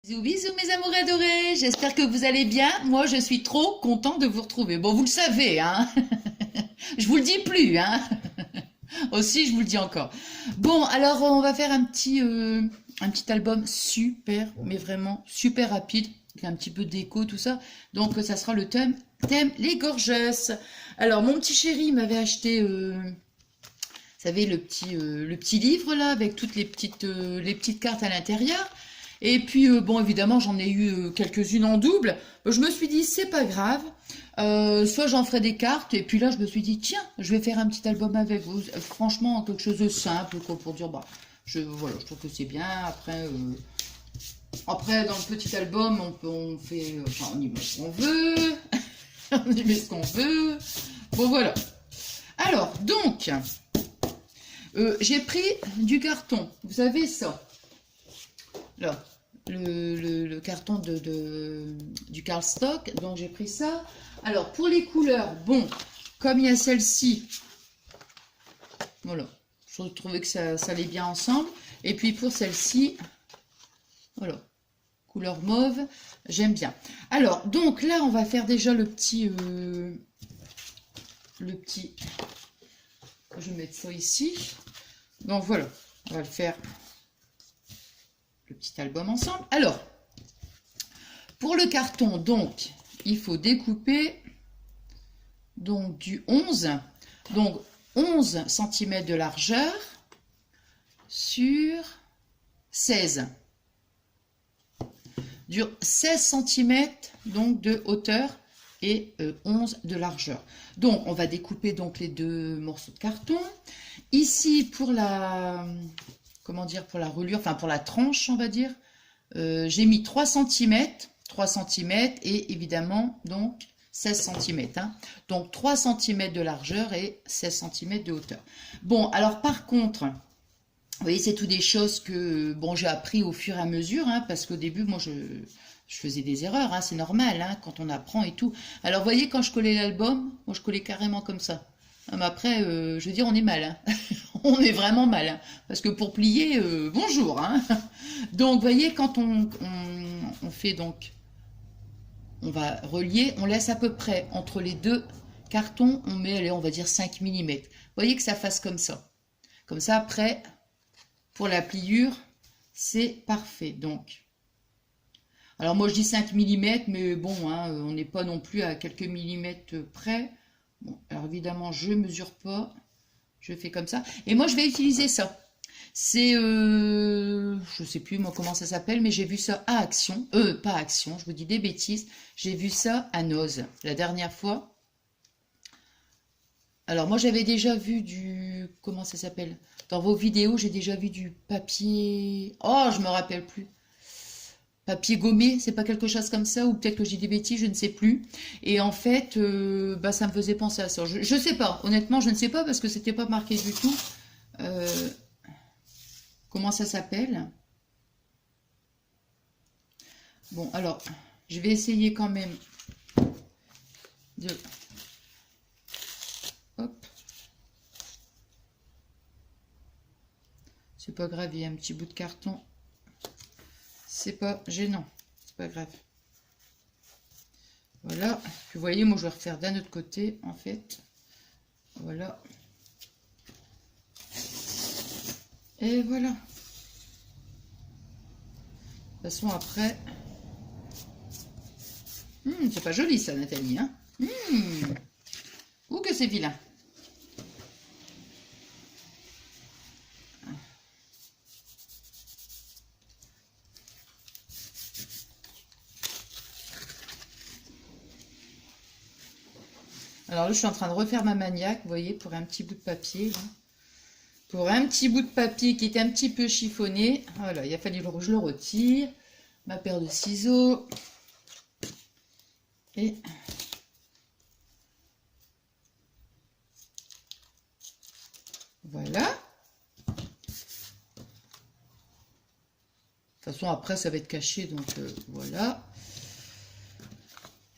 Bisous, bisous mes amours adorés, j'espère que vous allez bien. Moi, je suis trop content de vous retrouver. Bon, vous le savez, hein. Je vous le dis plus, hein. Aussi, je vous le dis encore. Bon, alors on va faire un petit album super, mais vraiment super rapide, avec un petit peu d'écho, tout ça. Donc, ça sera le thème les gorgeusses. Alors, mon petit chéri m'avait acheté, vous savez, le petit livre là, avec toutes les petites cartes à l'intérieur. Et puis, bon, évidemment, j'en ai eu quelques-unes en double. Je me suis dit, c'est pas grave. Soit j'en ferai des cartes, et puis là, je me suis dit, tiens, je vais faire un petit album avec vous. Franchement, quelque chose de simple, quoi, pour dire, bah, voilà, je trouve que c'est bien. Après, dans le petit album, on fait, enfin, on y met ce qu'on veut. On y met ce qu'on veut. Bon, voilà. Alors, donc, j'ai pris du carton. Vous savez ça? Là, le carton du Karl Stock, donc j'ai pris ça. Alors, pour les couleurs, bon, comme il y a celle-ci, voilà, je trouvais que ça allait bien ensemble. Et puis pour celle-ci, voilà, couleur mauve, j'aime bien. Alors, donc là, on va faire déjà je vais mettre ça ici. Donc voilà, on va le faire, le petit album ensemble. Alors, pour le carton, donc, il faut découper donc du 11, donc 11 cm de largeur sur 16. Sur 16 cm donc de hauteur et 11 de largeur. Donc, on va découper donc les deux morceaux de carton. Ici, pour la, comment dire, pour la reliure, enfin pour la tranche, on va dire, j'ai mis 3 cm et évidemment donc 16 cm. Hein. Donc 3 cm de largeur et 16 cm de hauteur. Bon, alors par contre, vous voyez, c'est tout des choses que bon, j'ai appris au fur et à mesure, hein, parce qu'au début, moi, je faisais des erreurs, hein, c'est normal, hein, quand on apprend et tout. Alors, vous voyez, quand je collais l'album, moi, je collais carrément comme ça. Mais après, je veux dire, on est mal, hein. On est vraiment mal, hein, parce que pour plier, bonjour. Hein. Donc, vous voyez, quand on fait donc, on va relier, on laisse à peu près entre les deux cartons, on met, allez, on va dire 5 mm. Vous voyez que ça fasse comme ça. Comme ça, après, pour la pliure, c'est parfait. Donc, alors moi je dis 5 mm, mais bon, hein, on n'est pas non plus à quelques millimètres près. Bon, alors évidemment, je mesure pas. Je fais comme ça. Et moi, je vais utiliser ça. C'est, je sais plus moi comment ça s'appelle, mais j'ai vu ça à Action. Pas à Action, je vous dis des bêtises. J'ai vu ça à Noz la dernière fois. Alors moi, j'avais déjà vu du, comment ça s'appelle? Dans vos vidéos, j'ai déjà vu du papier. Oh, je me rappelle plus. Papier gommé, c'est pas quelque chose comme ça, ou peut-être que j'ai des bêtises, je ne sais plus. Et en fait, bah, ça me faisait penser à ça. Je sais pas, honnêtement, je ne sais pas parce que c'était pas marqué du tout. Euh, comment ça s'appelle? Bon, alors, je vais essayer quand même de... Hop. C'est pas grave, il y a un petit bout de carton. C'est pas gênant, c'est pas grave. Voilà, puis vous voyez, moi je vais refaire d'un autre côté en fait. Voilà. Et voilà. De toute façon après... c'est pas joli ça Nathalie, hein. Ou que c'est vilain. Alors là, je suis en train de refaire ma maniaque, vous voyez, pour un petit bout de papier. Là. Pour un petit bout de papier qui était un petit peu chiffonné. Voilà, il a fallu que je le retire. Ma paire de ciseaux. Et... voilà. De toute façon, après, ça va être caché, donc voilà.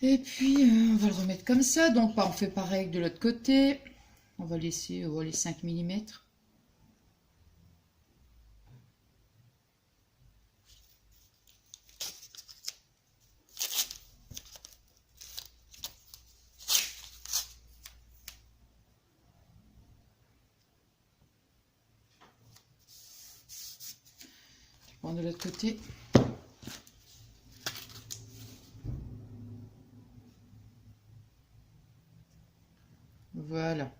Et puis, on va le remettre comme ça. Donc, on fait pareil de l'autre côté. On va laisser les 5 mm. de l'autre côté. Voilà.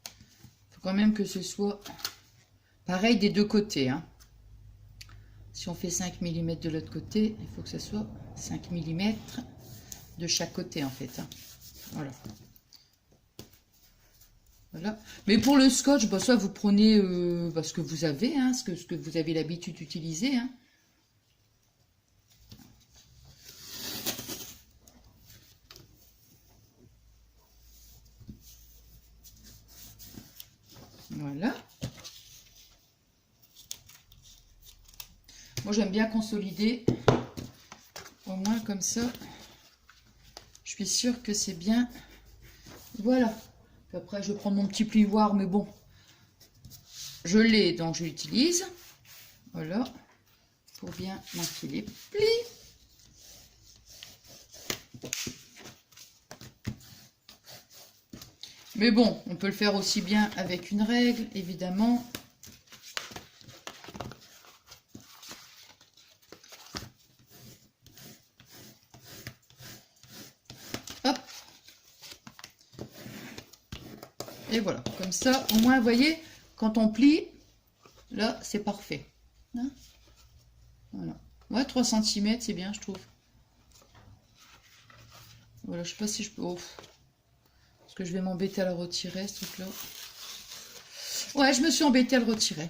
Il faut quand même que ce soit pareil des deux côtés. Hein. Si on fait 5 mm de l'autre côté, il faut que ce soit 5 mm de chaque côté en fait. Hein. Voilà. Voilà. Mais pour le scotch, bah, ça vous prenez ce que vous avez, hein, ce que vous avez l'habitude d'utiliser. Hein. Voilà. Moi j'aime bien consolider, au moins comme ça, je suis sûre que c'est bien. Voilà. Puis après je vais prendre mon petit plioir, mais bon, je l'ai donc je l'utilise. Voilà, pour bien m'enfiler les plis. Mais bon, on peut le faire aussi bien avec une règle, évidemment. Hop. Et voilà, comme ça, au moins, vous voyez, quand on plie, là, c'est parfait. Hein, voilà. Ouais, 3 cm, c'est bien, je trouve. Voilà, je sais pas si je peux... Oh. Parce que je vais m'embêter à le retirer, ce truc-là. Ouais, je me suis embêtée à le retirer.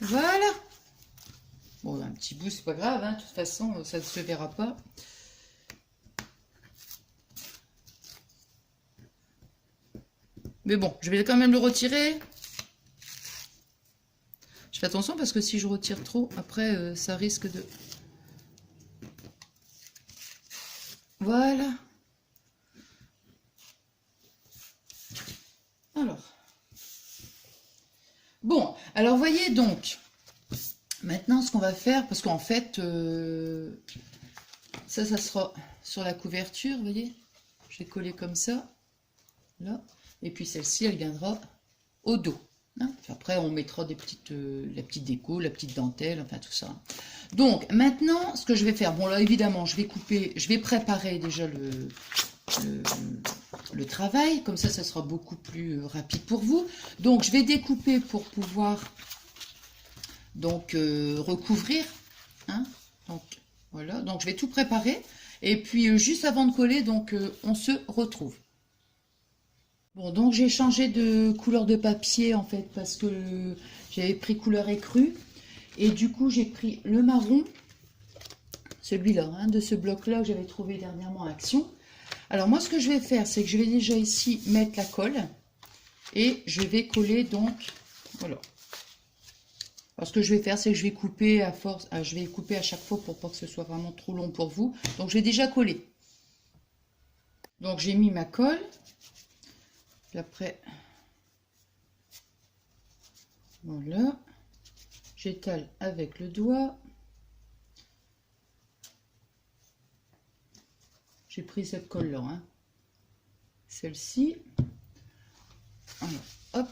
Voilà. Bon, un petit bout, c'est pas grave. Hein. De toute façon, ça ne se verra pas. Mais bon, je vais quand même le retirer. Je fais attention parce que si je retire trop, après, ça risque de... Voilà. Alors. Bon, alors voyez donc, maintenant ce qu'on va faire, parce qu'en fait, ça sera sur la couverture, vous voyez. Je vais coller comme ça, là. Et puis celle-ci, elle viendra au dos. Hein. Puis après, on mettra des petites, la petite déco, la petite dentelle, enfin tout ça. Donc, maintenant, ce que je vais faire, bon là, évidemment, je vais couper, je vais préparer déjà le travail, comme ça sera beaucoup plus rapide pour vous. Donc, je vais découper pour pouvoir donc recouvrir. Hein. Donc, voilà, donc je vais tout préparer. Et puis, juste avant de coller, donc on se retrouve. Bon, donc j'ai changé de couleur de papier en fait parce que j'avais pris couleur écrue et du coup j'ai pris le marron, celui-là, hein, de ce bloc-là que j'avais trouvé dernièrement à Action. Alors moi ce que je vais faire, c'est que je vais déjà ici mettre la colle et je vais coller donc, voilà. Alors ce que je vais faire, c'est que je vais couper à force, je vais couper à chaque fois pour pas que ce soit vraiment trop long pour vous. Donc je vais déjà coller. Donc j'ai mis ma colle. Puis après, voilà, j'étale avec le doigt. J'ai pris cette colle-là, hein. Celle-ci. Alors, hop.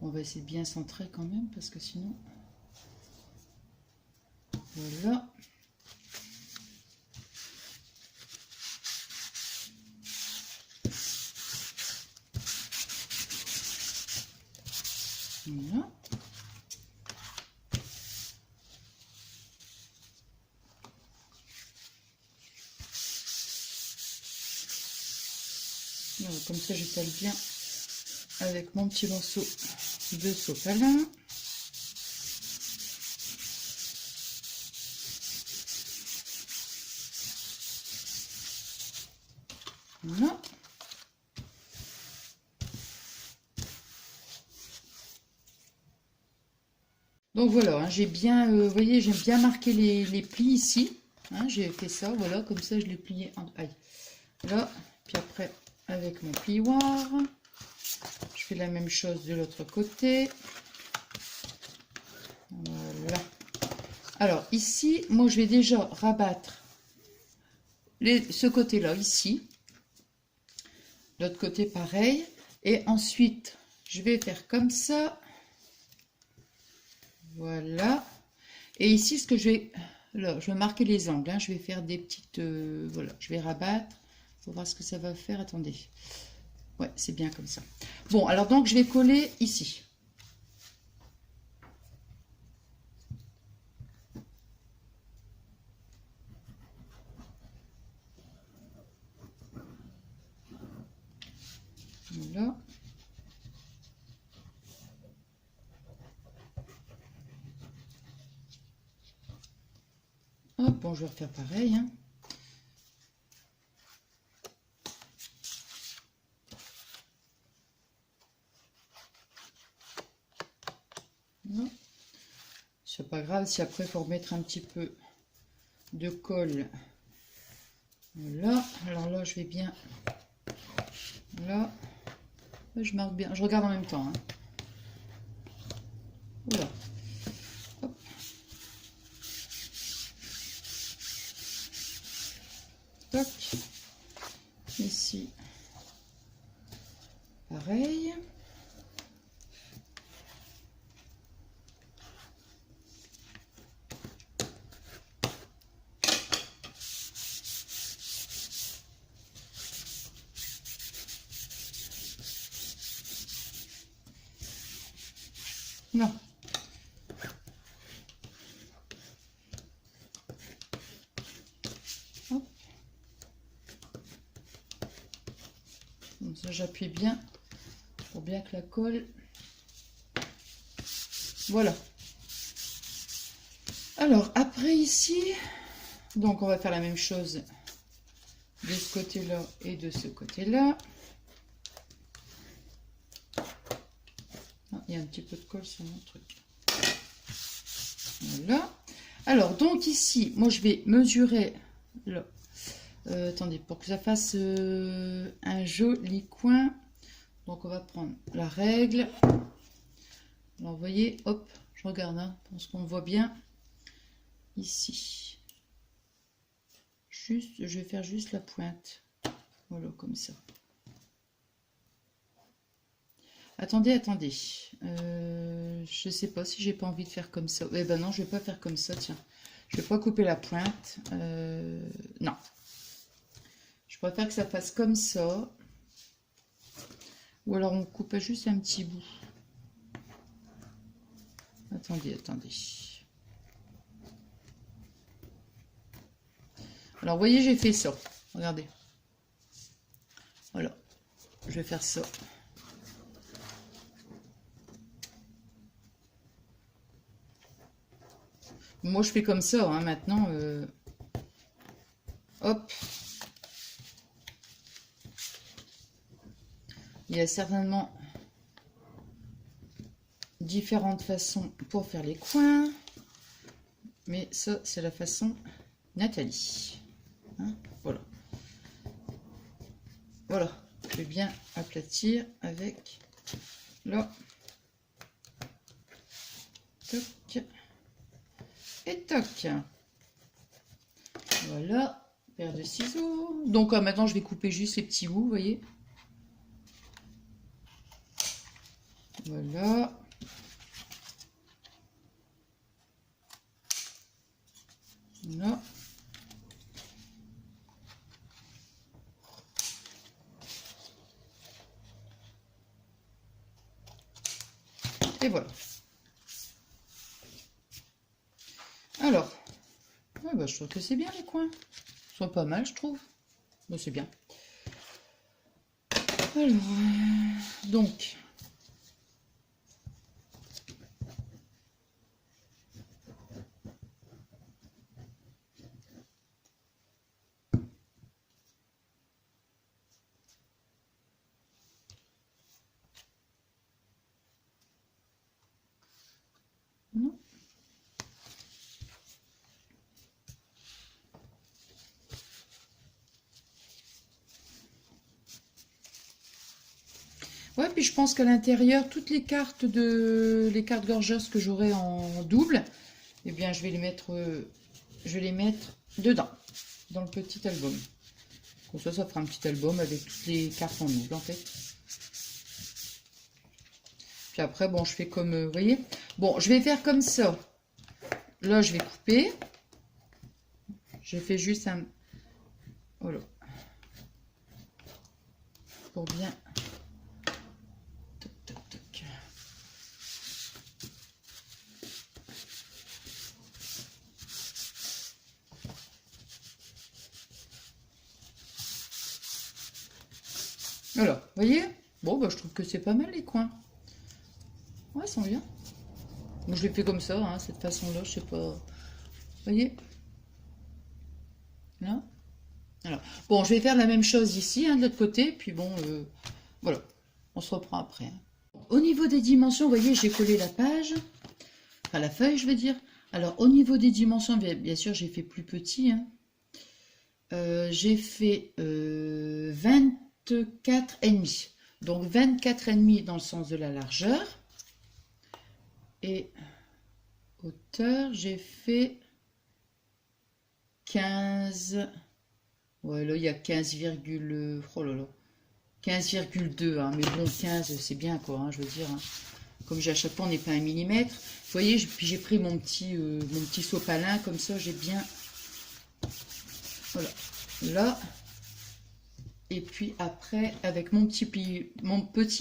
On va essayer de bien centrer quand même, parce que sinon... Voilà. Voilà. Voilà, comme ça j'étale bien avec mon petit morceau de sopalin. Voilà. Donc voilà, hein, j'ai bien, vous voyez, j'ai bien marqué les plis ici. Hein, j'ai fait ça, voilà, comme ça je l'ai plié en... Aïe. Là, puis après, avec mon plioir, je fais la même chose de l'autre côté. Voilà. Alors ici, moi je vais déjà rabattre ce côté-là ici. L'autre côté pareil. Et ensuite, je vais faire comme ça. Voilà. Et ici, ce que je vais... Là, je vais marquer les angles. Hein. Je vais faire des petites... voilà, je vais rabattre. Pour voir ce que ça va faire. Attendez. Ouais, c'est bien comme ça. Bon, alors donc, je vais coller ici. Voilà. Hop, bon, je vais refaire pareil. Hein. C'est pas grave si après il faut remettre un petit peu de colle. Voilà. Alors là, je vais bien. Là, je marque bien. Je regarde en même temps. Hein. Voilà. Hop. Toc. Ici, pareil. Non. Hop. Comme ça, j'appuie bien pour bien que la colle. Voilà. Alors, après ici, donc on va faire la même chose de ce côté-là et de ce côté-là. Il y a un petit peu de colle sur mon truc. Voilà. Alors, donc ici, moi je vais mesurer là. Attendez, pour que ça fasse un joli coin. Donc, on va prendre la règle. Alors, vous voyez, hop, je regarde, hein, parce qu'on voit bien ici. Juste, je vais faire juste la pointe. Voilà, comme ça. Attendez, attendez. Je sais pas si j'ai pas envie de faire comme ça. Eh ben non, je vais pas faire comme ça, tiens. Je vais pas couper la pointe. Non. Je préfère que ça fasse comme ça. Ou alors on coupe juste un petit bout. Attendez, attendez. Alors, vous voyez, j'ai fait ça. Regardez. Voilà. Je vais faire ça. Moi, je fais comme ça, hein, maintenant. Hop. Il y a certainement différentes façons pour faire les coins. Mais ça, c'est la façon Nathalie. Hein, voilà. Voilà. Je vais bien aplatir avec là. Toc. Et toc. Voilà. Paire de ciseaux. Donc maintenant, je vais couper juste les petits bouts, vous voyez. Voilà. Là. Et voilà. Alors, ouais, bah, je trouve que c'est bien les coins. Ils sont pas mal, je trouve. Bon, c'est bien. Alors, donc... Non. Ouais, puis je pense qu'à l'intérieur, toutes les cartes gorgeuses que j'aurai en double, eh bien je vais les mettre dedans, dans le petit album. Comme ça fera un petit album avec toutes les cartes en double en fait. Puis après, bon, je fais comme, vous voyez. Bon, je vais faire comme ça. Là, je vais couper. J'ai fait juste un... Voilà. Pour bien... Toc, toc, toc. Voilà, vous voyez. Bon, bah, je trouve que c'est pas mal les coins. Ouais, ils sont bien. Donc, je l'ai fait comme ça, hein, cette façon-là, je sais pas. Vous voyez. Là. Alors, bon, je vais faire la même chose ici, hein, de l'autre côté, puis bon, voilà, on se reprend après. Hein. Au niveau des dimensions, vous voyez, j'ai collé la page, enfin la feuille, je veux dire. Alors, au niveau des dimensions, bien sûr, j'ai fait plus petit. Hein. J'ai fait 24,5. Donc, 24,5 dans le sens de la largeur. Et hauteur, j'ai fait 15... Ouais, là, il y a 15, oh là là, 15,2, hein, mais bon, 15, c'est bien, quoi, hein, je veux dire. Hein. Comme j'ai à chaque fois, on n'est pas un millimètre. Vous voyez, puis j'ai pris mon petit sopalin, comme ça, j'ai bien... Voilà, là. Et puis après, avec mon petit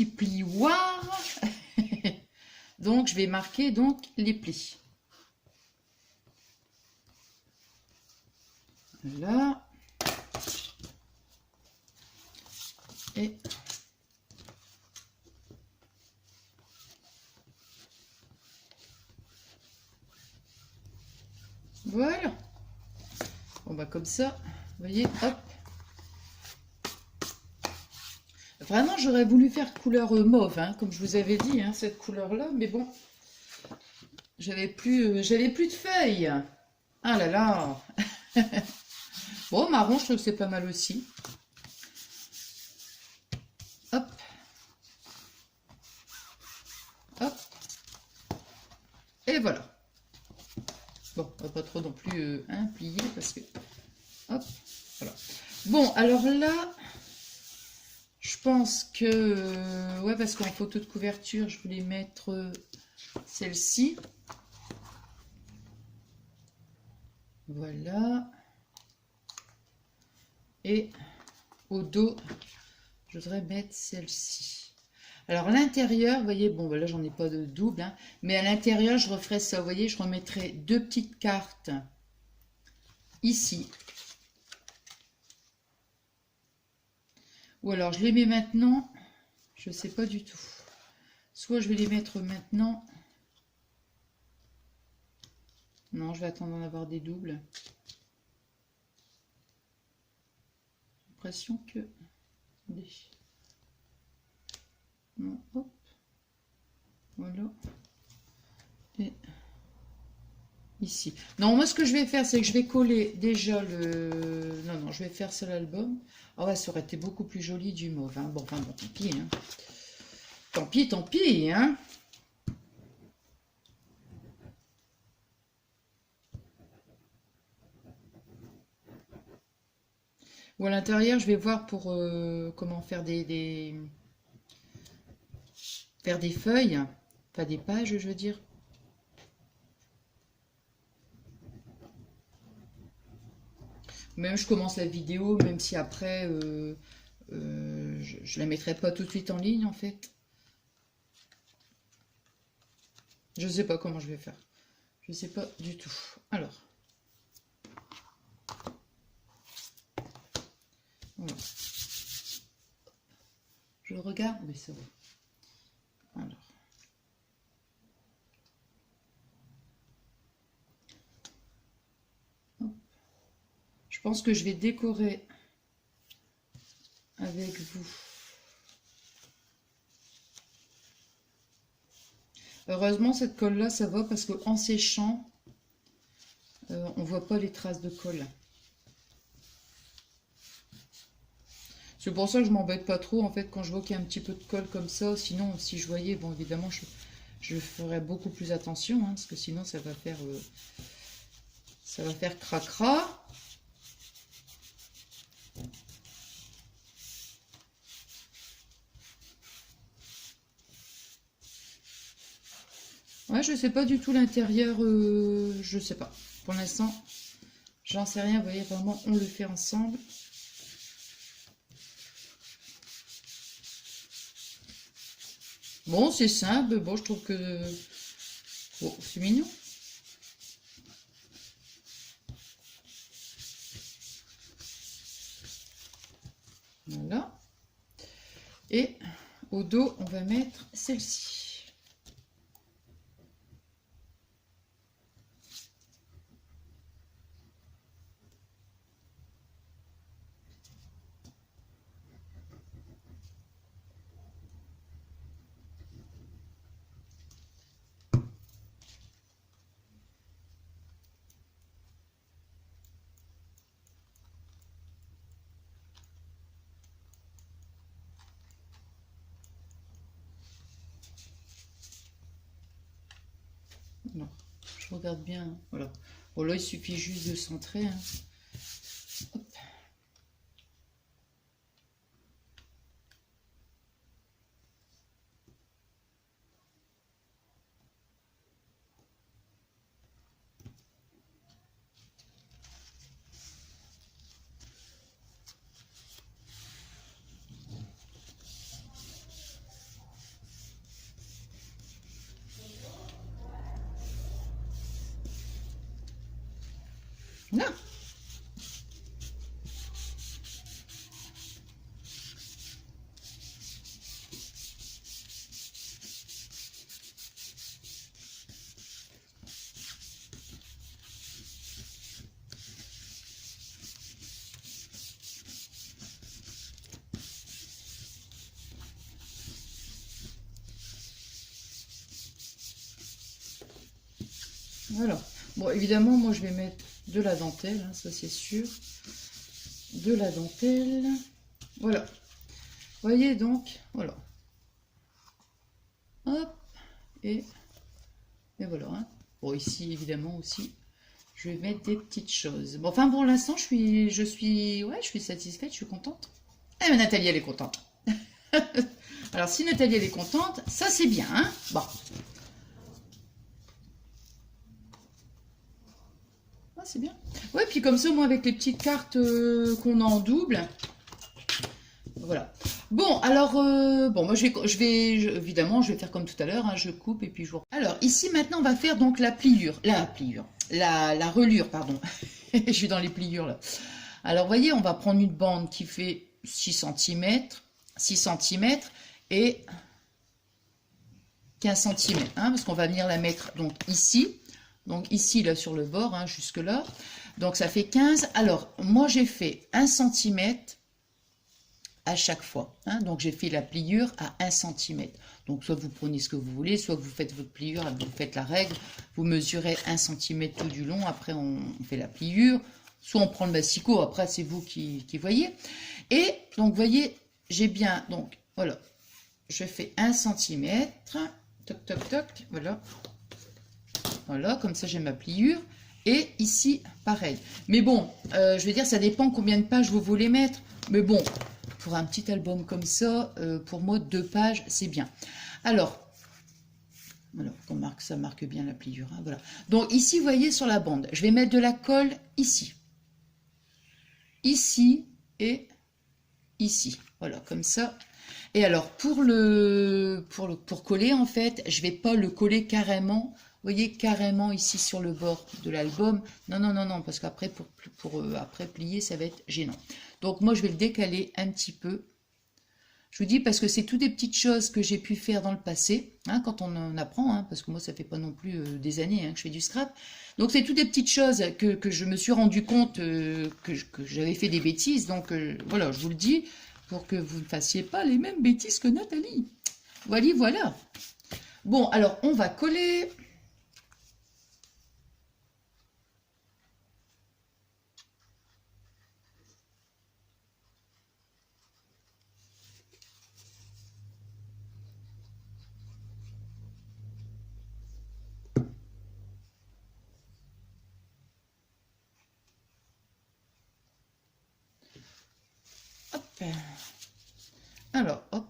plioir, donc, je vais marquer donc les plis. Là. Et voilà. Bon bah comme ça, vous voyez, hop. Vraiment, j'aurais voulu faire couleur mauve, hein, comme je vous avais dit, hein, cette couleur-là, mais bon, j'avais plus de feuilles. Ah là là. Bon, marron, je trouve que c'est pas mal aussi. Hop. Hop. Et voilà. Bon, on va pas trop non plus plier parce que... Hop. Voilà. Bon, alors là, je pense que... ouais, parce qu'en photo de couverture, je voulais mettre celle-ci. Voilà. Et au dos, je voudrais mettre celle-ci. Alors l'intérieur, vous voyez, bon, là j'en ai pas de double, hein, mais à l'intérieur, je referai ça, vous voyez, je remettrai deux petites cartes ici. Ou alors je les mets maintenant, je ne sais pas du tout. Soit je vais les mettre maintenant. Non, je vais attendre d'en avoir des doubles. J'ai l'impression que... Attendez. Non, hop. Voilà. Et ici. Non, moi ce que je vais faire, c'est que je vais coller déjà le... Non, je vais faire ça l'album. Ah ouais, ça aurait été beaucoup plus joli du mauve. Hein. Bon, enfin bon, tant pis. Hein. Tant pis, hein. Ou à l'intérieur, je vais voir pour comment faire faire des feuilles, pas des pages, je veux dire. Même je commence la vidéo, même si après, je la mettrai pas tout de suite en ligne, en fait. Je sais pas comment je vais faire. Je sais pas du tout. Alors. Voilà. Je le regarde, mais ça va. Alors. Hop. Je pense que je vais décorer avec vous. Heureusement, cette colle-là, ça va parce qu'en séchant, on voit pas les traces de colle. C'est pour ça que je m'embête pas trop, en fait, quand je vois qu'il y a un petit peu de colle comme ça. Sinon, si je voyais, bon, évidemment, je je ferai beaucoup plus attention, hein, parce que sinon ça va faire cracra. Ouais, je sais pas du tout l'intérieur, je sais pas. Pour l'instant, j'en sais rien. Vous voyez, vraiment, on le fait ensemble. Bon, c'est simple. Bon, je trouve que... Bon, c'est mignon. Voilà. Et au dos, on va mettre celle-ci. Non, je regarde bien. Hein. Voilà. Bon, là, il suffit juste de centrer. Hein. Hop. Là. Voilà. Bon, évidemment, moi, je vais mettre de la dentelle, hein, ça c'est sûr. De la dentelle. Voilà. Vous voyez, donc, voilà. Hop. Et voilà. Hein. Bon, ici, évidemment, aussi, je vais mettre des petites choses. Bon, enfin, pour l'instant, je suis satisfaite, je suis contente. Eh bien, Nathalie, elle est contente. Alors, si Nathalie, elle est contente, ça, c'est bien, hein. Bon. Ah, c'est bien. Ouais, puis comme ça, moi, avec les petites cartes qu'on a en double. Voilà. Bon, alors, bon, moi, évidemment, je vais faire comme tout à l'heure, hein, je coupe et puis je vous... Alors, ici, maintenant, on va faire donc la relure, pardon. Je suis dans les pliures, là. Alors, vous voyez, on va prendre une bande qui fait 6 cm, 6 cm et 15 cm, hein, parce qu'on va venir la mettre donc ici. Donc ici, là, sur le bord, hein, jusque là. Donc, ça fait 15. Alors, moi, j'ai fait 1 cm à chaque fois. Hein. Donc, j'ai fait la pliure à 1 cm. Donc, soit vous prenez ce que vous voulez, soit vous faites votre pliure, vous faites la règle. Vous mesurez 1 cm tout du long. Après, on fait la pliure. Soit on prend le massicot. Après, c'est vous qui voyez. Et donc, vous voyez, j'ai bien... Donc, voilà. Je fais 1 cm. Toc, toc, toc. Voilà. Voilà, comme ça j'ai ma pliure. Et ici, pareil. Mais bon, je veux dire, ça dépend combien de pages vous voulez mettre. Mais bon, pour un petit album comme ça, pour moi, 2 pages, c'est bien. Alors, ça marque bien la pliure. Hein, voilà. Donc ici, vous voyez sur la bande, je vais mettre de la colle ici. Ici et ici. Voilà, comme ça. Et alors, pour coller, en fait, je vais pas le coller carrément... Vous voyez, carrément ici sur le bord de l'album. Non, non, non, non, parce qu'après, après plier, ça va être gênant. Donc, moi, je vais le décaler un petit peu. Je vous dis parce que c'est toutes des petites choses que j'ai pu faire dans le passé, hein, quand on en apprend, hein, parce que moi, ça fait pas non plus des années hein, que je fais du scrap. Donc, c'est toutes des petites choses que je me suis rendu compte que j'avais fait des bêtises. Donc, voilà, je vous le dis, pour que vous ne fassiez pas les mêmes bêtises que Nathalie. Voilà, voilà. Bon, alors, on va coller... Alors, hop.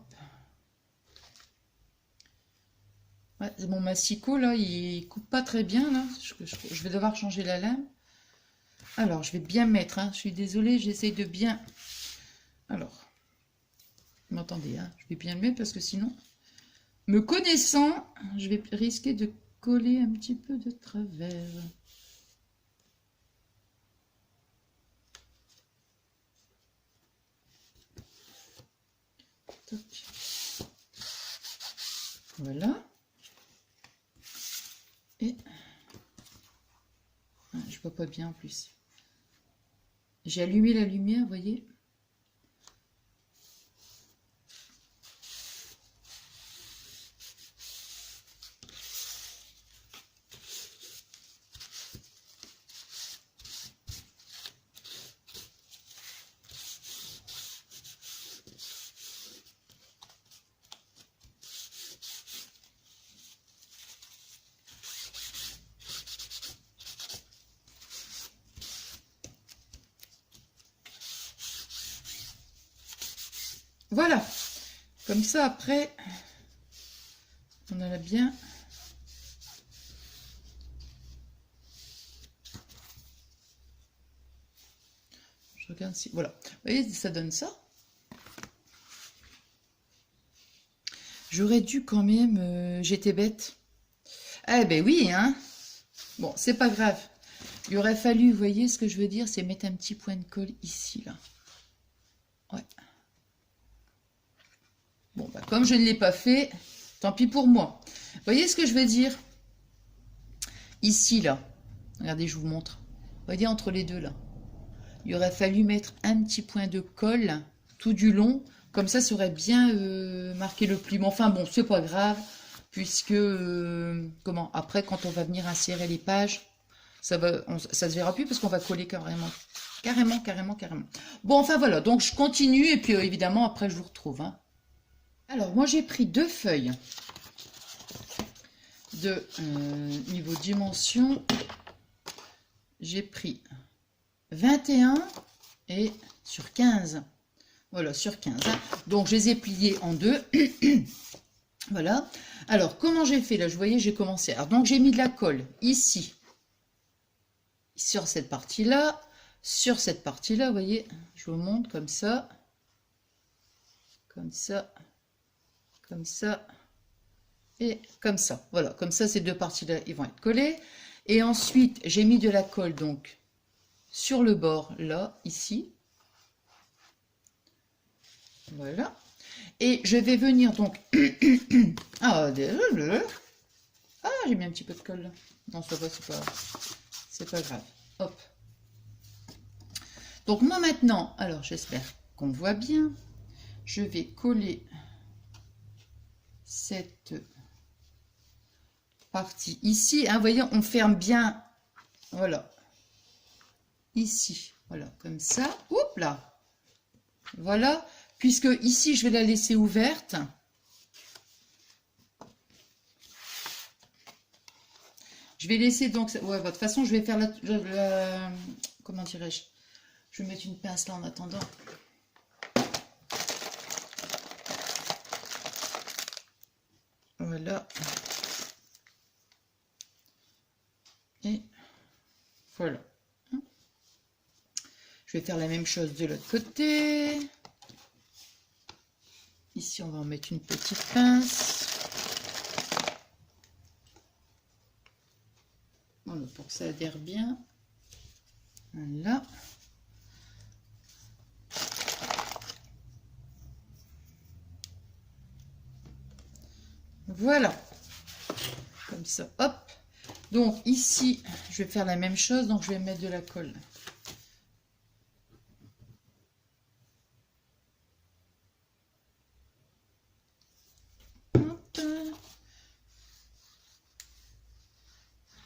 Ouais, mon massicot, là, il coupe pas très bien, là. Je vais devoir changer la lame. Alors, je vais bien mettre, hein. Je suis désolée, j'essaye de bien... Alors, vous m'entendez, hein. Je vais bien le mettre parce que sinon, me connaissant, je vais risquer de coller un petit peu de travers. Toc. Voilà. Et je vois pas bien en plus. J'ai allumé la lumière, vous voyez. Voilà, comme ça après, on a bien. Je regarde si, voilà, vous voyez, ça donne ça. J'aurais dû quand même, j'étais bête. Eh ben oui, hein. Bon, c'est pas grave. Il aurait fallu, vous voyez ce que je veux dire, c'est mettre un petit point de colle ici, là. Ouais. Bon, bah, comme je ne l'ai pas fait, tant pis pour moi. Vous voyez ce que je veux dire? Ici, là. Regardez, je vous montre. Vous voyez, entre les deux, là. Il aurait fallu mettre un petit point de colle tout du long. Comme ça aurait bien marqué le pli. Mais enfin, bon, c'est pas grave. Puisque, comment? Après, quand on va venir insérer les pages, ça se verra plus parce qu'on va coller carrément. Carrément. Bon, enfin, voilà. Donc, je continue. Et puis, évidemment, après, je vous retrouve, hein. Alors, moi, j'ai pris 2 feuilles de niveau dimension. J'ai pris 21 et sur 15. Voilà, sur 15. Hein. Donc, je les ai pliés en 2. Voilà. Alors, comment j'ai fait? Là, je voyais, j'ai commencé. Alors, donc, j'ai mis de la colle ici, sur cette partie-là, sur cette partie-là, vous voyez, je vous montre comme ça, comme ça, comme ça, et comme ça. Voilà, comme ça, ces deux parties-là, ils vont être collées. Et ensuite, j'ai mis de la colle, donc, sur le bord, là, ici. Voilà. Et je vais venir, donc... ah, j'ai mis un petit peu de colle, là. Non, ça va, c'est pas grave. Hop. Donc, moi, maintenant, alors, j'espère qu'on voit bien. Je vais coller cette partie ici. Hein, vous voyez, on ferme bien. Voilà. Ici. Voilà, comme ça. Oups là. Voilà. Puisque ici, je vais la laisser ouverte. Je vais laisser donc... Ouais, de toute façon, je vais faire la comment dirais-je? Je vais mettre une pince là en attendant. Voilà. Et voilà. Je vais faire la même chose de l'autre côté. Ici, on va en mettre une petite pince. Voilà, pour que ça adhère bien. Voilà. Voilà. Comme ça, hop. Donc ici, je vais faire la même chose, donc je vais mettre de la colle. Hop.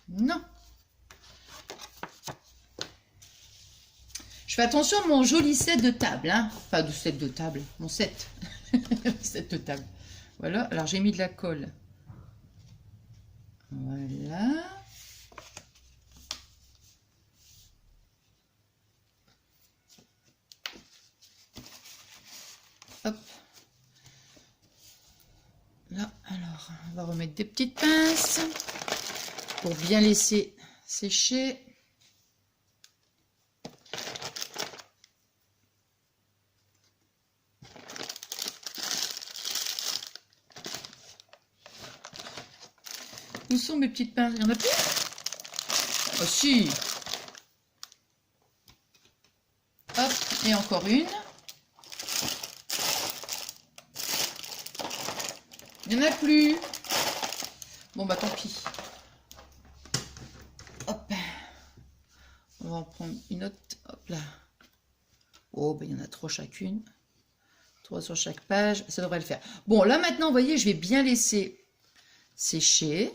Non. Je fais attention à mon joli set de table, hein. Enfin, de set de table, mon set. Set de table. Voilà, alors j'ai mis de la colle. Voilà. Alors, on va remettre des petites pinces pour bien laisser sécher. Où sont mes petites pinces? Il y en a plus? Oh si! Hop, et encore une. Il n'y en a plus. Bon bah tant pis. Hop. On va en prendre une autre. Hop là. Oh bah il y en a 3 chacune. 3 sur chaque page. Ça devrait le faire. Bon là maintenant, vous voyez, je vais bien laisser sécher.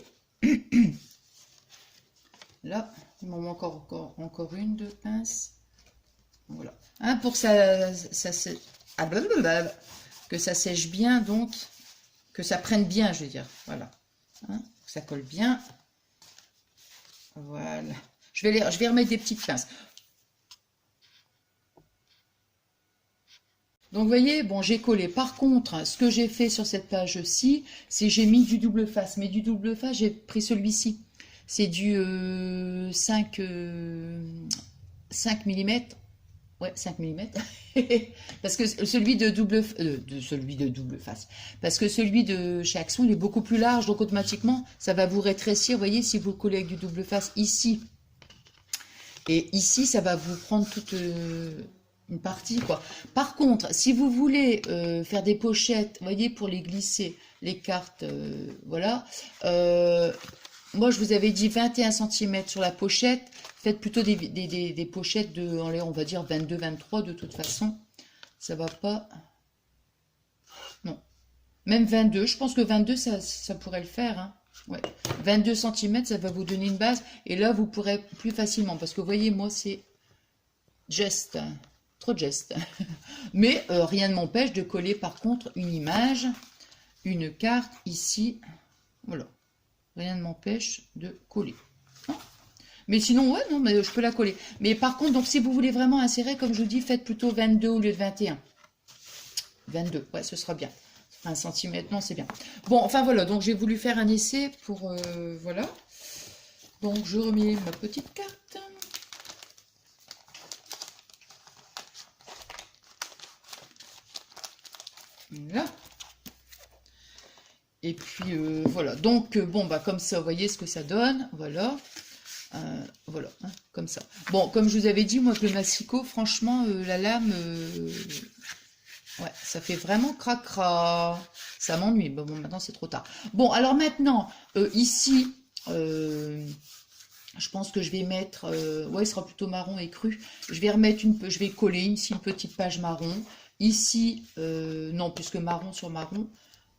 Là, il m'en manque encore une de pince. Voilà. Hein, pour que que ça sèche bien, donc que ça prenne bien, je veux dire. Voilà. Hein, que ça colle bien. Voilà. Je vais remettre des petites pinces. Donc, vous voyez, bon, j'ai collé. Par contre, ce que j'ai fait sur cette page-ci, c'est j'ai mis du double face. Mais du double face, j'ai pris celui-ci. C'est du 5 mm. Ouais, 5 mm. Parce que celui de double face. Parce que celui de chez Action, il est beaucoup plus large. Donc, automatiquement, ça va vous rétrécir. Vous voyez, si vous collez avec du double face ici. Et ici, ça va vous prendre toute... une partie quoi. Par contre, si vous voulez faire des pochettes, vous voyez, pour les glisser, les cartes, voilà. Moi, je vous avais dit 21 cm sur la pochette. Faites plutôt des pochettes de, on va dire 22-23 de toute façon. Ça va pas. Non. Même 22. Je pense que 22, ça pourrait le faire. Hein. Ouais. 22 cm, ça va vous donner une base. Et là, vous pourrez plus facilement. Parce que vous voyez, moi, c'est just. Trop de gestes. Mais rien ne m'empêche de coller par contre une image, une carte ici. Voilà. Rien ne m'empêche de coller. Hein, mais sinon, ouais, non, mais je peux la coller. Mais par contre, donc si vous voulez vraiment insérer, comme je vous dis, faites plutôt 22 au lieu de 21. 22, ouais, ce sera bien. 1 cm, non, c'est bien. Bon, enfin voilà, donc j'ai voulu faire un essai pour... voilà. Donc je remets ma petite carte. Là. Et puis voilà, donc bon bah comme ça, vous voyez ce que ça donne, voilà, voilà, hein, comme ça. Bon, comme je vous avais dit, moi que le massicot, franchement, la lame, ouais, ça fait vraiment cracra, ça m'ennuie. Bon, maintenant c'est trop tard. Bon, alors maintenant, ici, je pense que je vais mettre, ouais, il sera plutôt marron et cru. Je vais remettre je vais coller ici une petite page marron. Ici, non, puisque marron sur marron,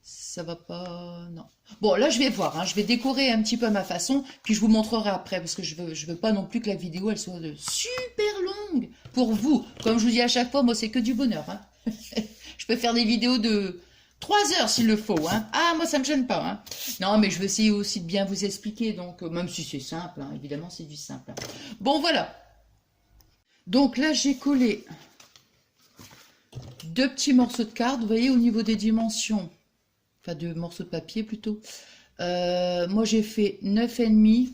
ça va pas... Non. Bon, là, je vais voir. Hein, je vais décorer un petit peu à ma façon, puis je vous montrerai après, parce que je veux pas non plus que la vidéo, elle soit super longue pour vous. Comme je vous dis à chaque fois, moi, c'est que du bonheur. Hein. Je peux faire des vidéos de 3 heures s'il le faut. Hein. Ah, moi, ça me gêne pas. Hein. Non, mais je vais essayer aussi de bien vous expliquer, donc même si c'est simple, hein, évidemment, c'est du simple. Hein. Bon, voilà. Donc là, j'ai collé... 2 petits morceaux de carte, vous voyez, au niveau des dimensions, enfin de morceaux de papier plutôt. Moi j'ai fait 9,5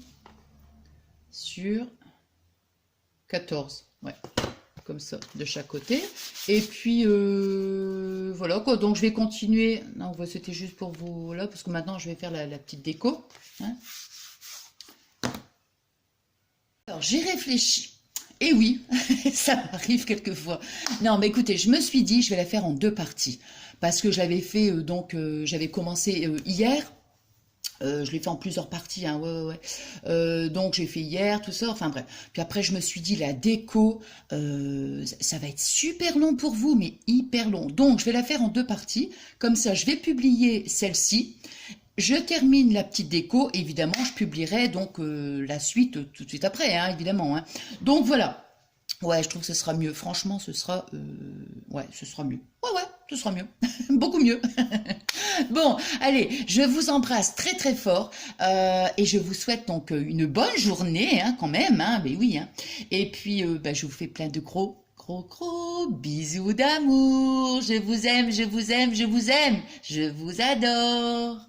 sur 14, ouais, comme ça, de chaque côté. Et puis voilà quoi, donc je vais continuer. Non, c'était juste pour vous là, parce que maintenant je vais faire la petite déco. Hein. Alors j'ai réfléchi. Et oui, ça m'arrive quelquefois. Non, mais écoutez, je me suis dit, je vais la faire en 2 parties. Parce que je l'avais fait, j'avais commencé hier. Je l'ai fait en plusieurs parties, hein, ouais. Donc, j'ai fait hier, tout ça, enfin bref. Puis après, je me suis dit, la déco, ça va être super long pour vous, mais hyper long. Donc, je vais la faire en 2 parties. Comme ça, je vais publier celle-ci. Je termine la petite déco, évidemment, je publierai donc la suite tout de suite après, hein, évidemment. Hein. Donc voilà, ouais, je trouve que ce sera mieux. Franchement, ce sera, ouais, ce sera mieux. Ouais, ce sera mieux, beaucoup mieux. Bon, allez, je vous embrasse très très fort et je vous souhaite donc une bonne journée, hein, quand même, hein, mais oui. Hein. Et puis, je vous fais plein de gros bisous d'amour. Je vous aime, je vous aime, je vous aime, je vous adore.